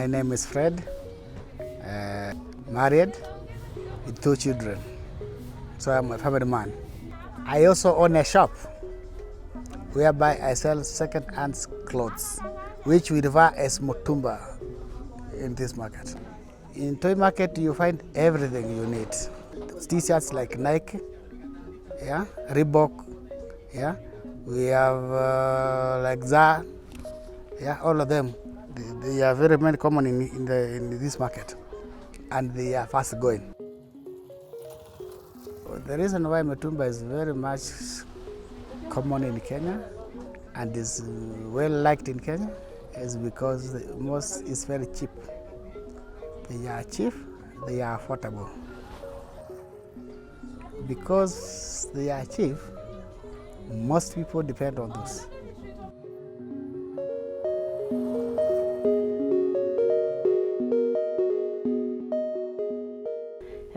My name is Fred, married with 2 children, so I'm a family man. I also own a shop whereby I sell second-hand clothes, which we refer as mutumba in this market. In toy market, you find everything you need. T-shirts like Nike, yeah, Reebok, yeah. We have like Zara, yeah, all of them. They are very, very common in this market, and they are fast going. The reason why mutumba is very much common in Kenya and is well liked in Kenya is because it's very cheap. They are cheap, they are affordable. Because they are cheap, most people depend on those.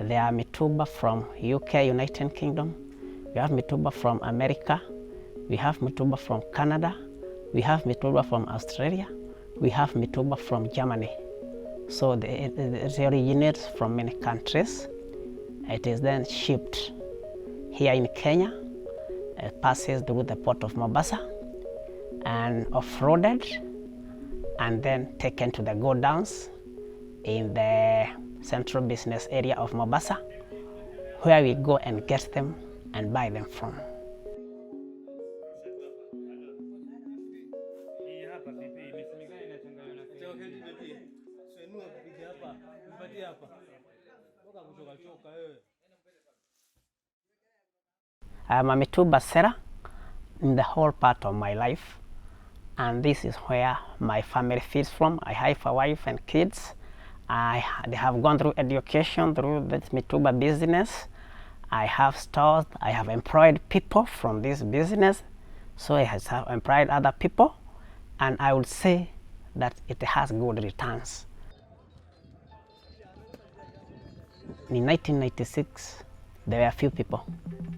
There are mitumba from UK, United Kingdom. We have mitumba from America. We have mitumba from Canada. We have mitumba from Australia. We have mitumba from Germany. So it originates from many countries. It is then shipped here in Kenya. It passes through the port of Mombasa and off-roaded and then taken to the godowns in the central business area of Mombasa, where we go and get them and buy them from. I'm a mitumba seller in the whole part of my life, and this is where my family feeds from. I have a wife and kids. They have gone through education through this mitumba business. I have stores. I have employed people from this business, so I have employed other people, and I would say that it has good returns. In 1996, there were a few people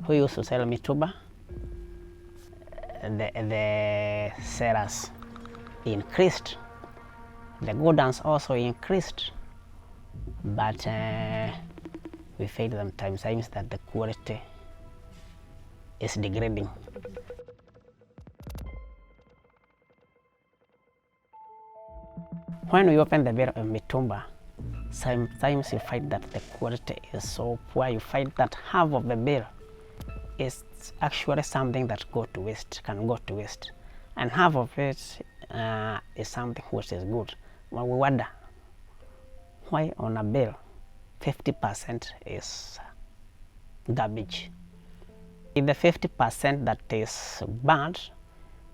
who used to sell mitumba. The sellers increased. The godowns also increased. But we feel sometimes that the quality is degrading. When we open the bill of mitumba, sometimes you find that the quality is so poor. You find that half of the bill is actually something that can go to waste, and half of it is something which is good. Well, we wonder why on a bill 50% is garbage. In the 50% that is bad,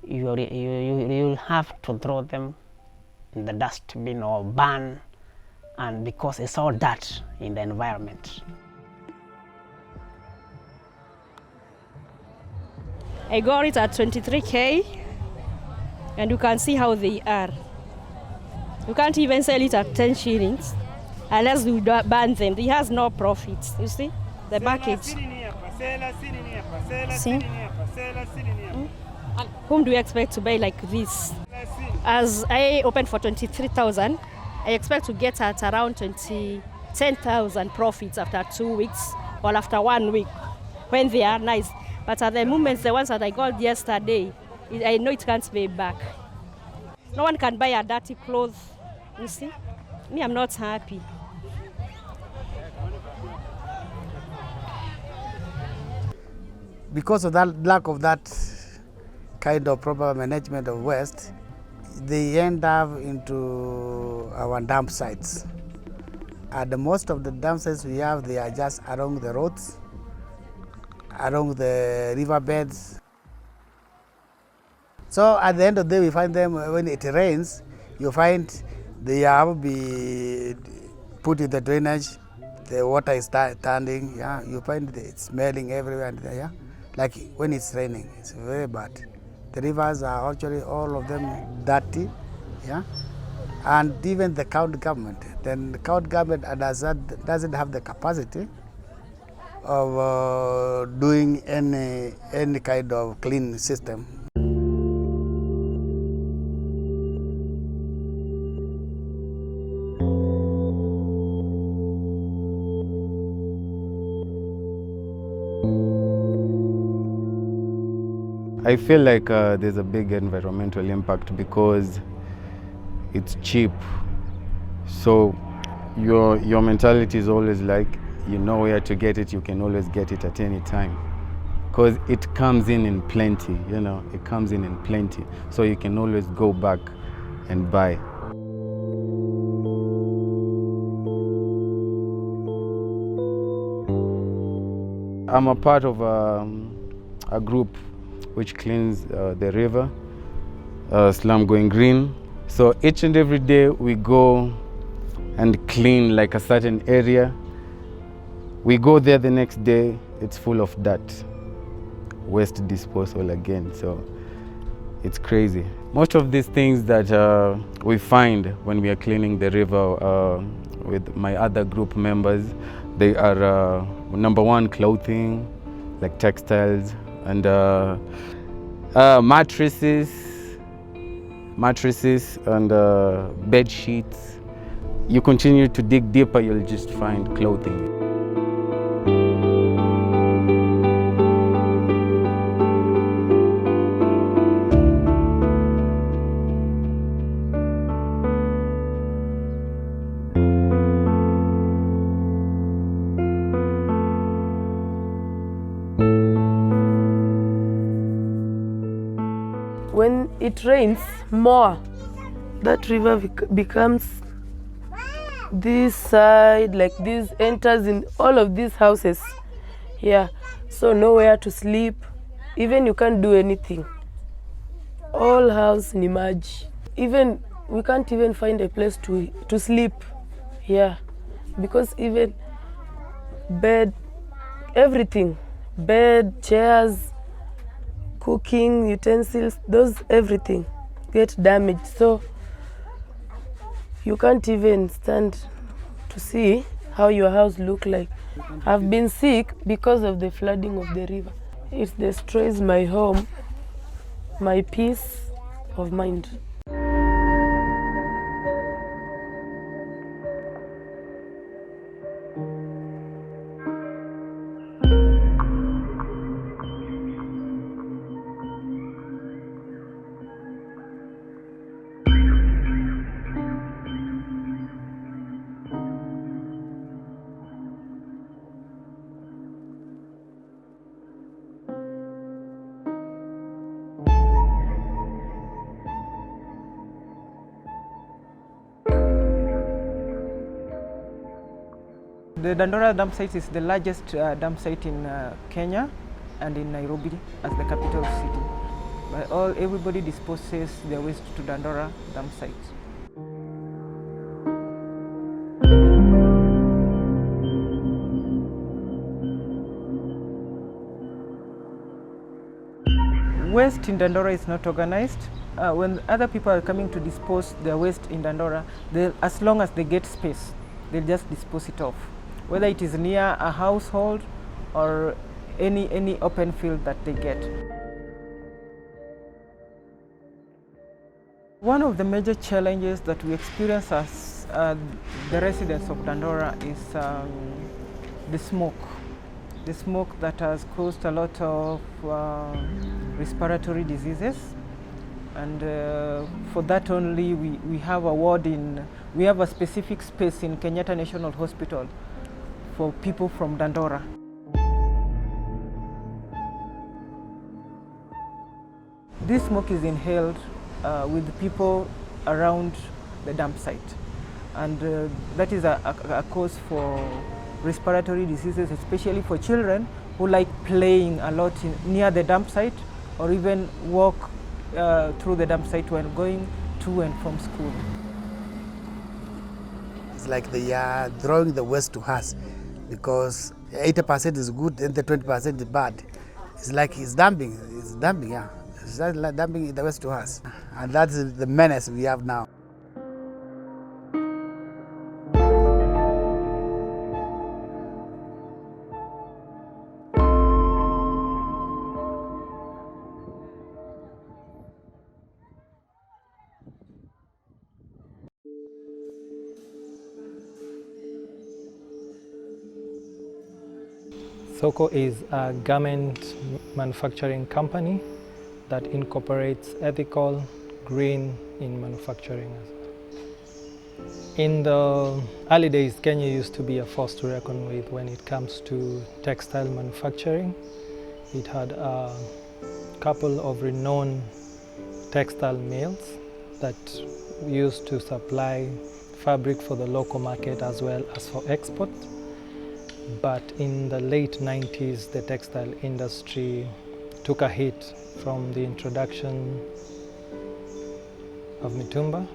you'll have to throw them in the dustbin or burn, and because it's all dirt in the environment. I got it at 23K, and you can see how they are. You can't even sell it at 10 shillings unless you burn them. It has no profits, you see? The package. See? Whom do you expect to buy like this? As I opened for 23,000, I expect to get at around 10,000 profits after 2 weeks or after 1 week when they are nice. But at the moment, the ones that I got yesterday, I know it can't pay back. No one can buy a dirty clothes, you see? Me, I'm not happy. Because of that lack of that kind of proper management of waste, they end up into our dump sites. And most of the dump sites we have, they are just along the roads, along the riverbeds. So at the end of the day, we find them when it rains, you find they have to be put in the drainage, the water is standing, yeah. You find it smelling everywhere, and yeah. Like when it's raining, it's very bad. The rivers are actually all of them dirty, yeah. And even the county government, then the county government doesn't have the capacity of doing any kind of clean system. . 。 . 。 . 。 . 。 . 。 . 。 . 。 . 。 . 。 . 。 . 。 . 。 . 。 . 。 . 。 . 。 . 。 . 。 . 。 . 。 . 。 . 。 . 。 . ' I feel like there's a big environmental impact because it's cheap. So your mentality is always like, you know where to get it, you can always get it at any time. Because it comes in plenty, you know, it comes in plenty. So you can always go back and buy. I'm a part of a group which cleans the river, Slum Going Green. So each and every day we go and clean like a certain area. We go there the next day, it's full of dirt. Waste disposal again, so it's crazy. Most of these things that we find when we are cleaning the river with my other group members, they are number one, clothing, like textiles, and mattresses and bed sheets. You continue to dig deeper, you'll just find clothing. When it rains more, that river becomes this side, like this, enters in all of these houses. Yeah, so nowhere to sleep. Even you can't do anything. All house ni maji. Even we can't even find a place to sleep. Yeah, because even bed, everything, bed, chairs, cooking utensils, those everything get damaged. So you can't even stand to see how your house look like. I've been sick because of the flooding of the river. It destroys my home, my peace of mind. The Dandora dump site is the largest dump site in Kenya and in Nairobi as the capital city. Everybody disposes their waste to Dandora dump site. Waste in Dandora is not organized. When other people are coming to dispose their waste in Dandora, as long as they get space, they'll just dispose it off, whether it is near a household or any open field that they get. One of the major challenges that we experience as the residents of Dandora is the smoke. The smoke that has caused a lot of respiratory diseases, and for that only we have a ward we have a specific space in Kenyatta National Hospital for people from Dandora. This smoke is inhaled with people around the dump site, and that is a cause for respiratory diseases, especially for children who like playing a lot near the dump site or even walk through the dump site when going to and from school. It's like they are throwing the waste to us because 80% is good and the 20% is bad. It's like it's dumping, yeah. It's like dumping the waste to us. And that's the menace we have now. Soko is a garment manufacturing company that incorporates ethical, green in manufacturing as well. In the early days, Kenya used to be a force to reckon with when it comes to textile manufacturing. It had a couple of renowned textile mills that used to supply fabric for the local market as well as for export. But in the late 90s, the textile industry took a hit from the introduction of mitumba,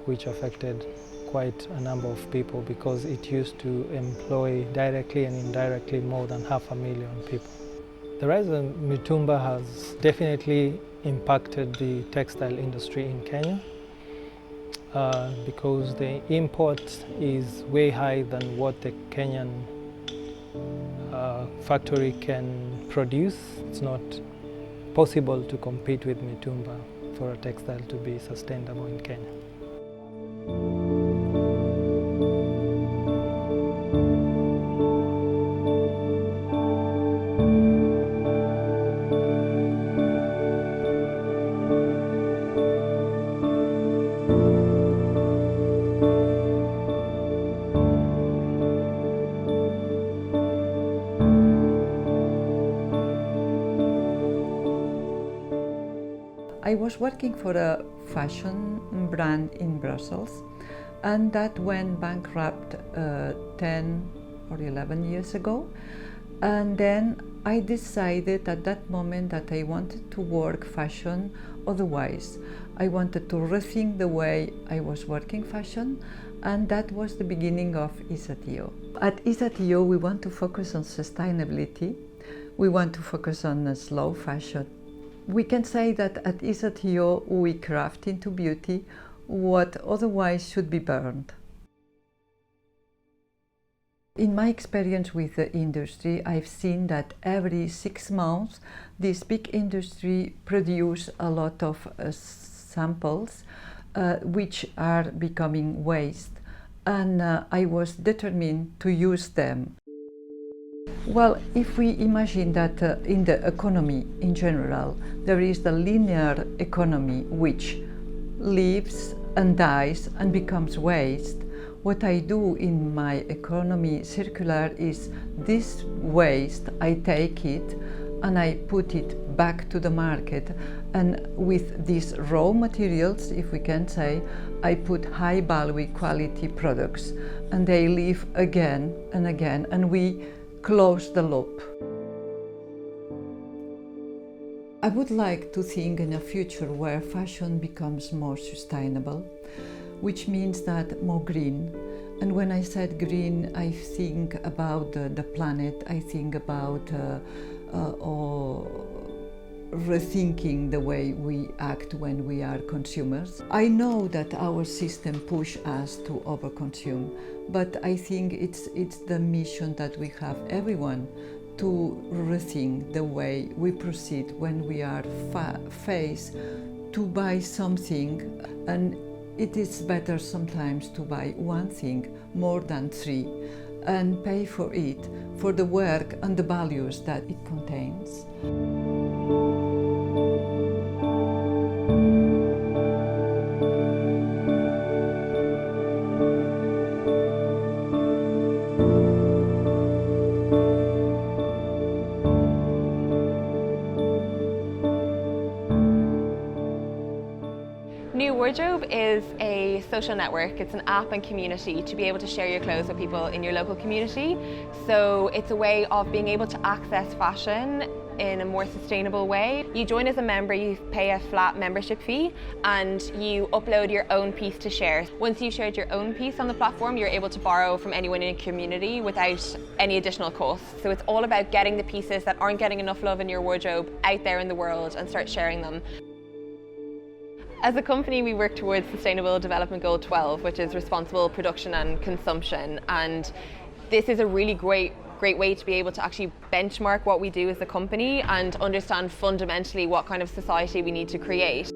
which affected quite a number of people because it used to employ directly and indirectly more than 500,000 people. The rise of mitumba has definitely impacted the textile industry in Kenya because the import is way higher than what the Kenyan factory can produce. It's not possible to compete with mitumba for a textile to be sustainable in Kenya. I was working for a fashion brand in Brussels, and that went bankrupt 10 or 11 years ago. And then I decided at that moment that I wanted to work fashion otherwise. I wanted to rethink the way I was working fashion, and that was the beginning of ISATIO. At ISATIO, we want to focus on sustainability. We want to focus on slow fashion. We can say that at ISATIO we craft into beauty what otherwise should be burned. In my experience with the industry, I've seen that every 6 months this big industry produces a lot of samples which are becoming waste, and I was determined to use them. Well, if we imagine that in the economy in general, there is the linear economy which lives and dies and becomes waste, what I do in my economy circular is this waste, I take it and I put it back to the market, and with these raw materials, if we can say, I put high value quality products, and they live again and again, and we close the loop. I would like to think in a future where fashion becomes more sustainable, which means that more green. And when I said green, I think about the planet, I think about rethinking the way we act when we are consumers. I know that our system pushes us to overconsume, but I think it's the mission that we have, everyone, to rethink the way we proceed when we are faced to buy something, and it is better sometimes to buy one thing more than 3 and pay for it, for the work and the values that it contains. New Wardrobe is a social network. It's an app and community to be able to share your clothes with people in your local community. So it's a way of being able to access fashion in a more sustainable way. You join as a member, you pay a flat membership fee, and you upload your own piece to share. Once you've shared your own piece on the platform, you're able to borrow from anyone in your community without any additional cost. So it's all about getting the pieces that aren't getting enough love in your wardrobe out there in the world and start sharing them. As a company, we work towards Sustainable Development Goal 12, which is responsible production and consumption. And this is a really great way to be able to actually benchmark what we do as a company and understand fundamentally what kind of society we need to create.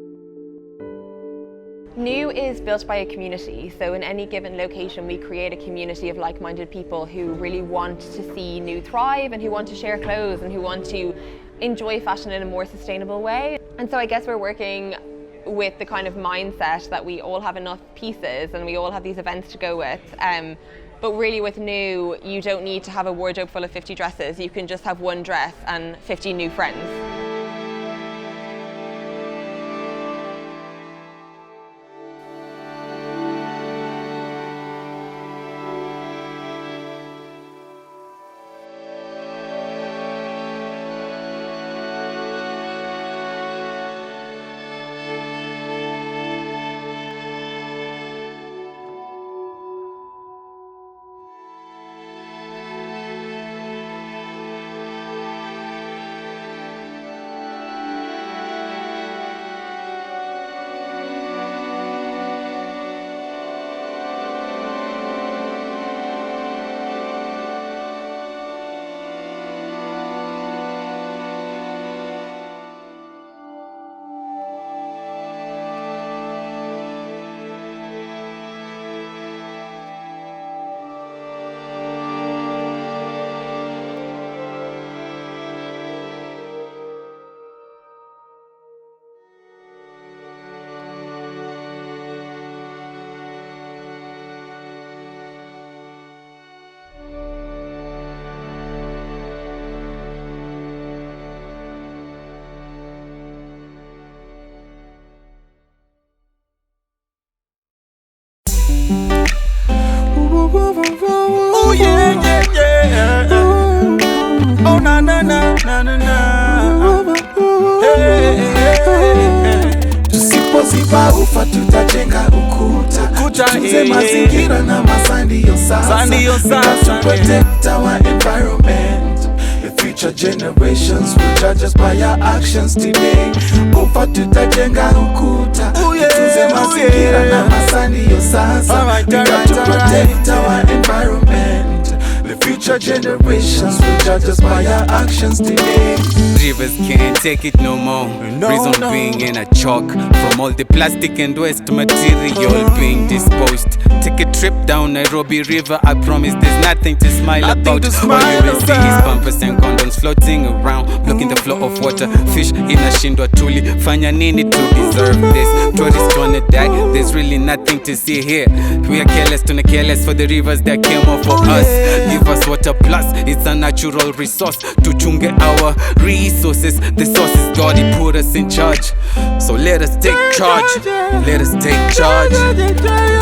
New is built by a community, so in any given location we create a community of like-minded people who really want to see New thrive and who want to share clothes and who want to enjoy fashion in a more sustainable way. And so I guess we're working with the kind of mindset that we all have enough pieces and we all have these events to go with. But really with new, you don't need to have a wardrobe full of 50 dresses. You can just have one dress and 50 new friends. Oh yeah, yeah, yeah. Oh na na na na na na. Hey, hey, hey. Tusipoziba ufa tutajenga ukuta. Tutunze mazingira na masandi yo sasa. We have to protect our environment. The future generations will judge us by our actions today. Ufa tutajenga ukuta. Tutunze mazingira na masandi yo sasa. We got to protect our environment. The future generations will judge us by our actions today. Rivers can't take it no more. Reason being in a choke from all the plastic and waste material being disposed. Take a trip down Nairobi River. I promise there's nothing to smile about. All you will see is pampers and condoms floating around, blocking the flow of water. Fish inashindwa tuli. Fanya nini to deserve this? Tourists wanna die. There's really nothing to see here. We are careless to careless for the rivers that came off for us. Give us water plus, it's a natural resource. Tuchunge our resources. The source is God, He put us in charge. So let us take charge. Let us take charge.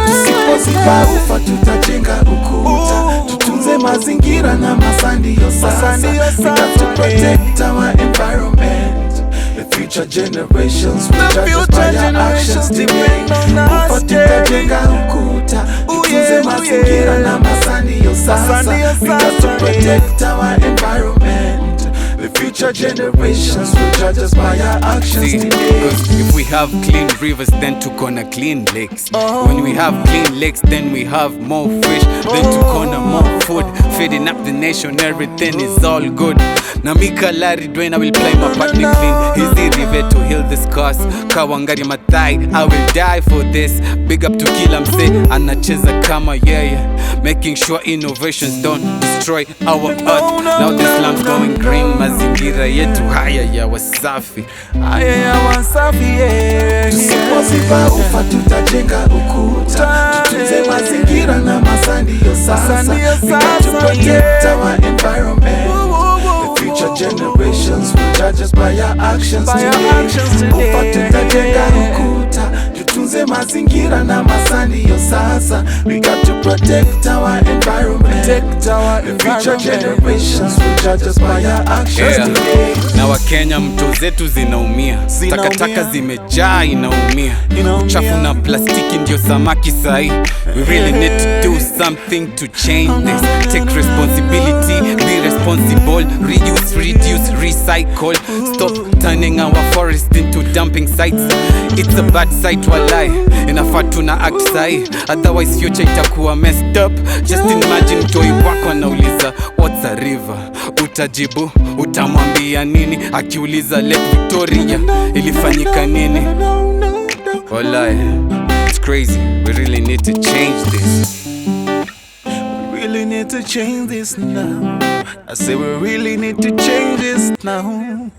Tusipoziba ufa tutajenga ukuta. Tutunze mazingira na masandi yo sasa. We have to protect our environment. The future generations will judge us by our actions today. Ufa tutajenga ukuta. Tutunze mazingira na masandi yo sasa. We have to protect our environment. The future generations will judge us by our actions today. Cause if we have clean rivers, then to corner clean lakes. When we have clean lakes, then we have more fish. Then to corner more food. Feeding up the nation, everything is all good. Namika Larry Dwayne, I will play my partner clean. Easy river to heal the scars. Kawangari Matai, I will die for this. Big up to Kilam say, anacheza kama yeah. Making sure innovations don't destroy our earth. Now the slums going green. Mazingira yetu haya ya wasafi. Haya ya wasafi, yeah. Tusipoziba ufa tutajenga ukuta. Tutunze mazingira na masandi yo sasa. We got to protect our environment. The future generations will judge us by our actions today. Ufa tutajenga ukuta. Tutunze mazingira na masandi yo sasa. We got to protect our environment. The future generations will judge us by our actions today. Na Wakenya mto zetu zinaumia. Takataka zimejaa inaumia. Uchafu na plastiki ndio samaki sahi. We really need to do something to change this. Take responsibility, be responsible. Reduce, recycle. Stop turning our forest into dumping sites. It's a bad sight walai. Inafaa tuna act sahi. Otherwise future itakuwa messed up. Just imagine toy wako anauliza what's a river? Utajibu, utamwambia nini? Akiuliza Lake Victoria ilifanyika nini? Walai, it's crazy. We really need to change this. We really need need to change this now. I say we really need to change this now.